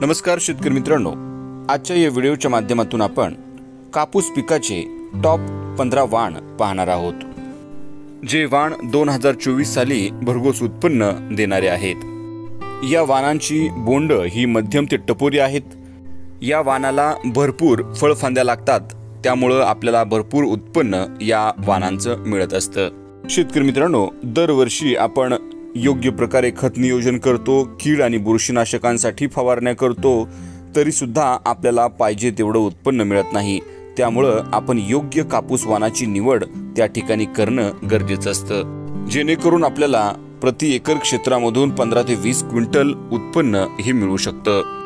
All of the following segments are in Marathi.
नमस्कार शेतकरी मित्रांनो, आजच्या या व्हिडिओच्या माध्यमातून आपण कापूस पिकाचे टॉप 15 वाण पाहणार आहोत, जे वाण 2024 साली भरघोस उत्पन्न देणारे आहेत। या वाणांची बोंड ही मध्यम ते टपोरी आहेत। या वाणाला भरपूर फळफांद्या लागतात, त्यामुळे आपल्याला भरपूर उत्पन्न या वाणांचं मिळत असतं। शेतकरी मित्रांनो, दरवर्षी आपण योग्य प्रकारे खत नियोजन करतो, कीड आणि बुरशीनाशकांसाठी फवारण्या करतो, तरी सुद्धा आपल्याला पाहिजे तेवढं उत्पन्न मिळत नाही। त्यामुळे आपण योग्य कापूस वाणाची निवड त्या ठिकाणी करणं गरजेचं असतं, जेणेकरून आपल्याला प्रति एकर क्षेत्रामधून 15 ते 20 क्विंटल उत्पन्न हे मिळू शकतं।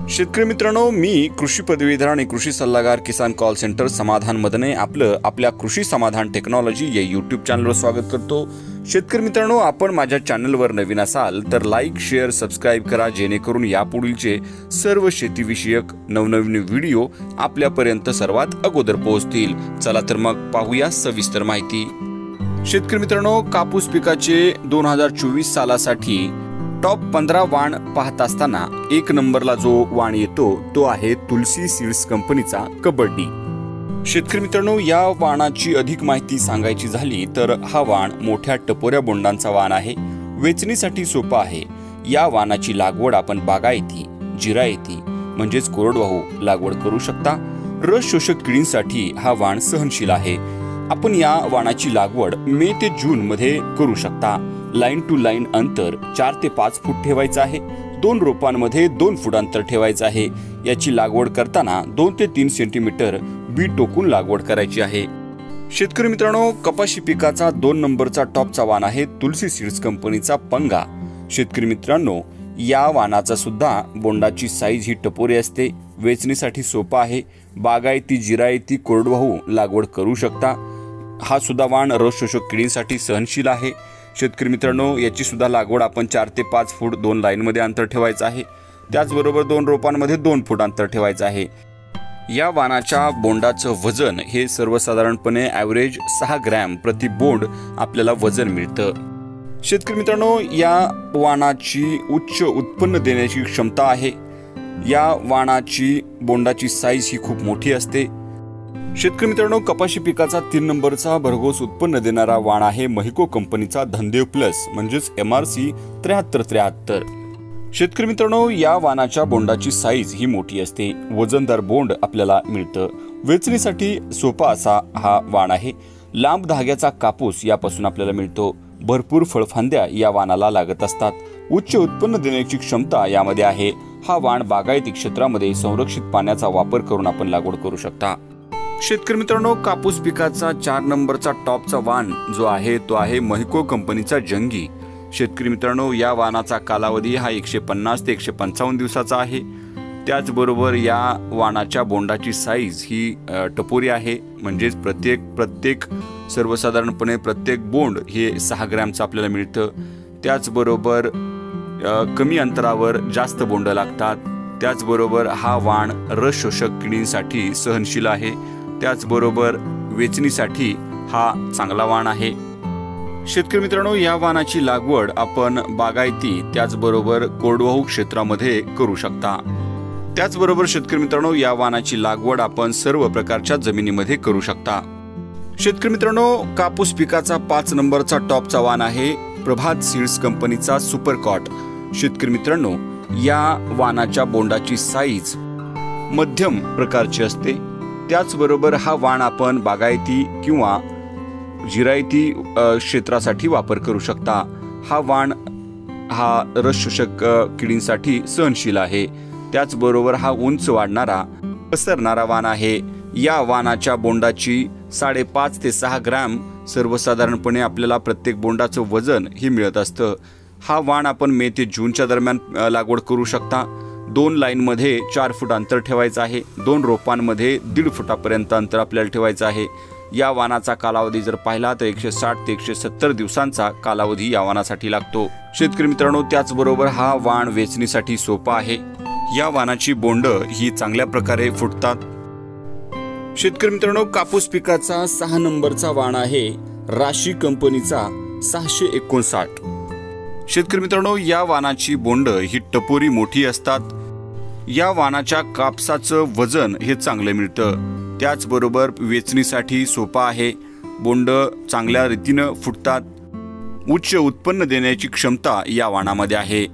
शेतकरी मित्रांनो, मी कृषी पदवीधर आणि कृषी सल्लागार किसान कॉल सेंटर समाधान मदने आपल्या कृषी समाधान टेक्नॉलॉजी या यूट्यूब चॅनलवर स्वागत करतो। शेतकरी मित्रांनो, आपण माझ्या चॅनलवर नवीन असाल तर लाईक, शेअर, सबस्क्राईब करा, जेणेकरून यापुढीलचे सर्व शेतीविषयक नवनवीन व्हिडिओ आपल्यापर्यंत सर्वात अगोदर पोहोचतील। चला तर मग पाहूया सविस्तर माहिती। शेतकरी मित्रांनो, कापूस पिकाचे 2024 सालासाठी टॉप 15 वाण पाहत असताना 1 नंबरला जो वाण येतो तो आहे तुलसी सीड्स कंपनीचा कबड्डी। शेतकरी मित्रांनो, या वाणाची अधिक माहिती सांगायची झाली तर हा वाण मोठ्या टपोऱ्या बोंडांचा वाण आहे, वेचणीसाठी सोपा आहे। या वाणाची लागवड आपण बागायती, जिरायती म्हणजेच कोरडवाहू लागवड करू शकता। रस शोषक किडींसाठी हा वाण सहनशील आहे। आपण या वाणाची लागवड मे ते जून मध्ये करू शकता। लाईन टू लाईन अंतर 4 ते 5 फूट ठेवायचं आहे। 2 रोपांमध्ये 2 फूट अंतर ठेवायचं आहे। याची लागवड करताना 2 ते 3 सेंटीमीटर बी टोकून लागवड करायची आहे। शेतकरी मित्रांनो, कपाशी पिकाचा 2 नंबरचा टॉपचा वाण आहे तुलसी सीड्स कंपनीचा पंगा। शेतकरी मित्रांनो, या वाणाचा सुद्धा बोंडाची साईज ही टपोरी असते, वेचणीसाठी सोपा आहे। बागायती, जिरायती, कोरडवाहू लागवड करू शकता। हा सुद्धा वाण रस शोषक किडींसाठी सहनशील आहे। शेतकरी मित्रांनो, याची सुद्धा लागवड आपण 4 ते 5 फूट 2 लाईन मध्ये अंतर ठेवायचं आहे। त्याचबरोबर 2 रोपांमध्ये 2 फूट अंतर ठेवायचं आहे। या वाणाच्या बोंडाचं वजन हे सर्वसाधारणपणे ॲव्हरेज 6 ग्रॅम प्रति बोंड आपल्याला वजन मिळतं। शेतकरी मित्रांनो, या वाणाची उच्च उत्पन्न देण्याची क्षमता आहे। या वाणाची बोंडाची साईज ही खूप मोठी असते। शेतकरी मित्रांनो, कपाशी पिकाचा 3 नंबरचा भरघोस उत्पन्न देणारा वाण आहे महिको कंपनीचा धनदेव प्लस म्हणजेच MRC 7373। शेतकरी मित्रांनो, या वाणाच्या बोंडाची साईज ही मोठी असते, वजनदार बोंड आपल्याला मिळतं। वेचणीसाठी सोपा असा हा वाण आहे। लांब धाग्याचा कापूस यापासून आपल्याला मिळतो। भरपूर फळफांद्या या वाणाला लागत असतात। उच्च उत्पन्न देण्याची क्षमता यामध्ये आहे। हा वाण बागायती क्षेत्रामध्ये संरक्षित पाण्याचा वापर करून आपण लागवड करू शकता। शेतकरी मित्रांनो, कापूस पिकाचा 4 नंबरचा टॉपचा वाण जो आहे तो आहे महिको कंपनीचा जंगी। शेतकरी मित्रांनो, या वाणाचा कालावधी हा 150 ते 155 दिवसाचा आहे। त्याचबरोबर या वाणाच्या बोंडाची साईज ही टपोरी आहे, म्हणजेच प्रत्येक सर्वसाधारणपणे प्रत्येक बोंड हे 6 ग्रॅमचं आपल्याला मिळतं। त्याचबरोबर कमी अंतरावर जास्त बोंड लागतात। त्याचबरोबर हा वाण रस शोषक किडींसाठी सहनशील आहे। त्याचबरोबर वेचणीसाठी हा चांगला वाण आहे। शेतकरी मित्रांनो, या वाणाची लागवड आपण बागायती त्याचबरोबर कोरडवाहू क्षेत्रामध्ये करू शकता। त्याचबरोबर शेतकरी मित्रांनो, या वाणाची लागवड आपण सर्व प्रकारच्या जमिनीमध्ये करू शकता। शेतकरी मित्रांनो, कापूस पिकाचा 5 नंबरचा टॉपचा वाण आहे प्रभात सीड्स कंपनीचा सुपरकॉट। शेतकरी मित्रांनो, या वाणाच्या बोंडाची साईज मध्यम प्रकारची असते। त्याचबरोबर हा वाण आपण बागायती किंवा जिरायती क्षेत्रासाठी वापर करू शकता। हा वाण हा रस शोषक किडींसाठी सहनशील आहे। त्याचबरोबर हा उंच वाढणारा पसरणारा वाण आहे। या वाणाच्या बोंडाची 5.5 ते 6 ग्रॅम सर्वसाधारणपणे आपल्याला प्रत्येक बोंडाचं वजन हे मिळत असतं। हा वाण आपण मे ते जूनच्या दरम्यान लागवड करू शकता। 2 लाईनमध्ये 4 फूट अंतर ठेवायचं आहे। 2 रोपांमध्ये 1.5 फुटापर्यंत अंतर आपल्याला ठेवायचं आहे। या वाणाचा कालावधी जर पाहिला तर 160 ते 170 दिवसांचा कालावधी या वाणासाठी लागतो। शेतकरी मित्रांनो, त्याचबरोबर हा वाण वेचणीसाठी सोपा आहे। या वाणाची बोंड ही चांगल्या प्रकारे फुटतात। शेतकरी मित्रांनो, कापूस पिकाचा 6 नंबरचा वाण आहे राशी कंपनीचा 659। शेतकरी मित्रांनो, या वाणाची बोंड ही टपोरी मोठी असतात। या वाणाच्या कापसाचं वजन हे चांगलं मिळतं, त्याचबरोबर वेचणीसाठी सोपा आहे, बोंड चांगल्या रीतीनं फुटतात, उच्च उत्पन्न देण्याची क्षमता या वाणामध्ये आहे।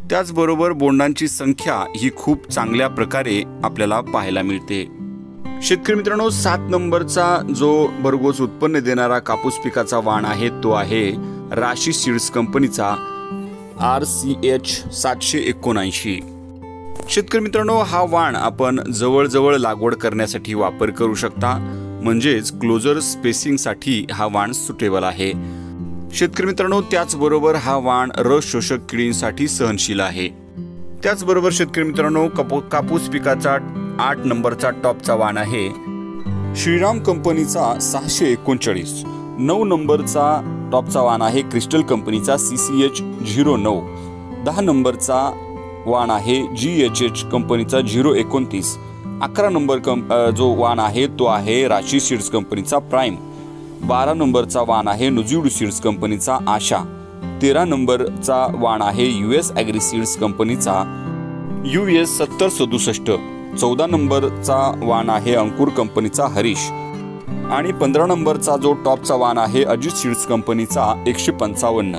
त्याचबरोबर बोंडांची संख्या ही खूप चांगल्या प्रकारे आपल्याला पाहायला मिळते। शेतकरी मित्रांनो, 7 नंबरचा जो भरघोस उत्पन्न देणारा कापूस पिकाचा वाण आहे तो आहे राशी सीड्स कंपनीचा RCH 779। शेतकरी मित्रांनो, हा वाण आपण जवळ लागवड करण्यासाठी वापर करू शकता, म्हणजेच क्लोजर स्पेसिंग साठी हा वाण सुटेबल आहे। शेतकरी मित्रांनो, त्याचबरोबर हा वाण रस शोषक किडींसाठी सहनशील आहे। त्याचबरोबर शेतकरी मित्रांनो, कापूस पिकाचा 8 नंबरचा टॉपचा वाण आहे श्रीराम कंपनीचा 639। 9 नंबरचा टॉपचा वाण आहे क्रिस्टल कंपनीचा CCH 09। 10 नंबरचा वाण आहे GHH कंपनीचा 029। 11 नंबर जो वाण आहे तो आहे राशी सीड्स कंपनीचा प्राइम। 12 नंबरचा वाण आहे नुजिवड सीड्स कंपनीचा आशा। 13 नंबरचा वाण आहे US ॲग्री सीड्स कंपनीचा US 7067। 14 नंबरचा वाण आहे अंकुर कंपनीचा हरीश आणि 15 नंबरचा जो टॉपचा वाण आहे अजित सीड्स कंपनीचा 155।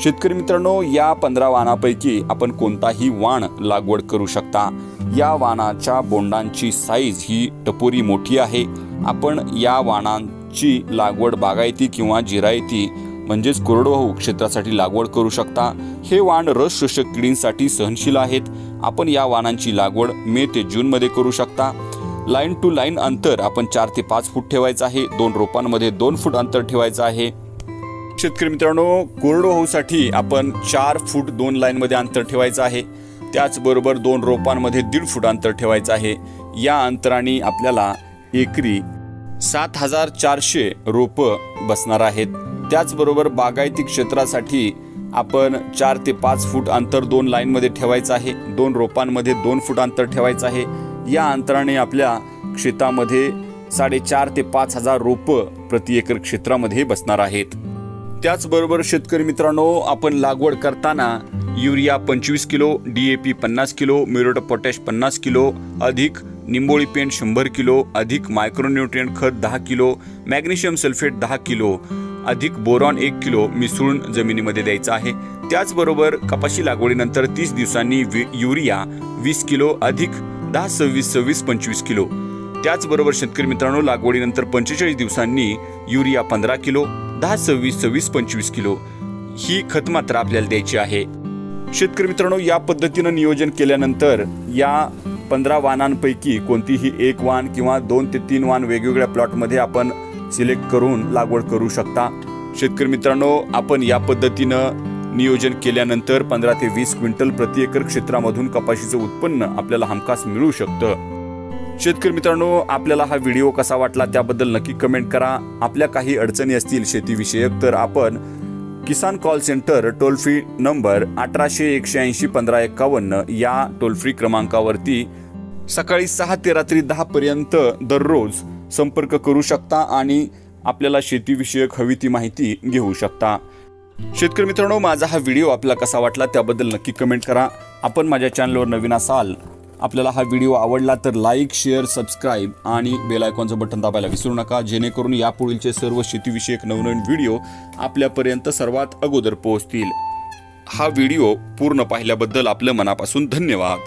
शेतकरी मित्रांनो, या 15 वाणापैकी आपण कोणताही वाण लागवड करू शकता। या वाणाच्या बोंडांची साईज ही टपोरी मोठी आहे। आपण या वाणांची लागवड बागायती किंवा जिरायती म्हणजेच कोरडवाहू क्षेत्रासाठी लागवड करू शकता। हे वाण रस शोषक किडींसाठी सहनशील आहेत। आपण या वाणांची लागवड मे ते जून मध्ये करू शकता। लाईन टू लाईन अंतर आपण 4 ते 5 फूट ठेवायचं आहे। 2 रोपांमध्ये 2 फूट अंतर ठेवायचं आहे। शेतकरी मित्रांनो, कोरडवाहूसाठी आपण 4 फूट 2 लाईन मध्ये अंतर ठेवायचं आहे। त्याचबरोबर 2 रोपांमध्ये 1.5 फूट अंतर ठेवायचं आहे। या अंतराने आपल्याला एकरी 7400 रोप बसणार आहेत। त्याचबरोबर बागायती क्षेत्रासाठी आपण 4 ते 5 फूट अंतर 2 लाईन मध्ये ठेवायचं आहे। 2 रोपांमध्ये 2 फूट अंतर ठेवायचं आहे। या अंतराने आपल्या शेतामध्ये 4.5 ते 5,000 रोप प्रति एकर क्षेत्रामध्ये बसणार आहेत। त्याचबरोबर शेतकरी मित्रांनो, आपण लागवड करताना urea 25 kilo, DAP 50 kilo, muriate of potash 50 kilo अधिक निंबोळी पेंट 100 किलो अधिक मायक्रोन्यूट्रिएंट खत 10 किलो, मॅग्नेशियम सल्फेट 10 किलो अधिक बोरॉन 1 किलो मिसळून जमिनीमध्ये द्यायचा आहे। त्याचबरोबर कपाशी लागवडीनंतर 30 दिवसांनी युरिया 20 किलो अधिक 10-26-26-25 किलो। त्याचबरोबर शेतकरी मित्रांनो, लागवडीनंतर 45 दिवसांनी युरिया 15 किलो 10-26-26-25 किलो ही खत मात्रा आपल्याला द्यायची आहे। शेतकरी मित्रांनो, या पद्धतीने नियोजन केल्यानंतर या 15 वाणांपैकी कोणतीही एक वाण किंवा 2 ते 3 वाण वेगवेगळ्या प्लॉटमध्ये आपण सिलेक्ट करून लागवड करू शकता। शेतकरी मित्रांनो, आपण या पद्धतीनं नियोजन केल्यानंतर 15 ते 20 क्विंटल प्रति एकर क्षेत्रामधून कपाशीचं उत्पन्न आपल्याला हमखास मिळू शकतं। शेतकरी मित्रांनो, आपल्याला हा व्हिडिओ कसा वाटला त्याबद्दल नक्की कमेंट करा। आपल्या काही अडचणी असतील शेतीविषयक तर आपण Kisan call centre toll free number 1800-180-1551 या टोल फ्री क्रमांकावरती सकाळी 6 ते रात्री 10 पर्यंत दररोज संपर्क करू शकता आणि आपल्याला शेतीविषयक हवी ती माहिती घेऊ शकता। शेतकरी मित्रांनो, माझा हा व्हिडिओ आपल्याला कसा वाटला त्याबद्दल नक्की कमेंट करा। आपण माझ्या चॅनलवर नवीन असाल, आपल्याला हा व्हिडिओ आवडला तर लाईक, शेअर, सबस्क्राईब आणि बेल आयकॉनचं बटन दाबायला विसरू नका, जेणेकरून यापुढीलचे सर्व शेतीविषयक नवनवीन व्हिडिओ आपल्यापर्यंत सर्वात अगोदर पोहोचतील। हा व्हिडिओ पूर्ण पाहिल्याबद्दल आपलं मनापासून धन्यवाद।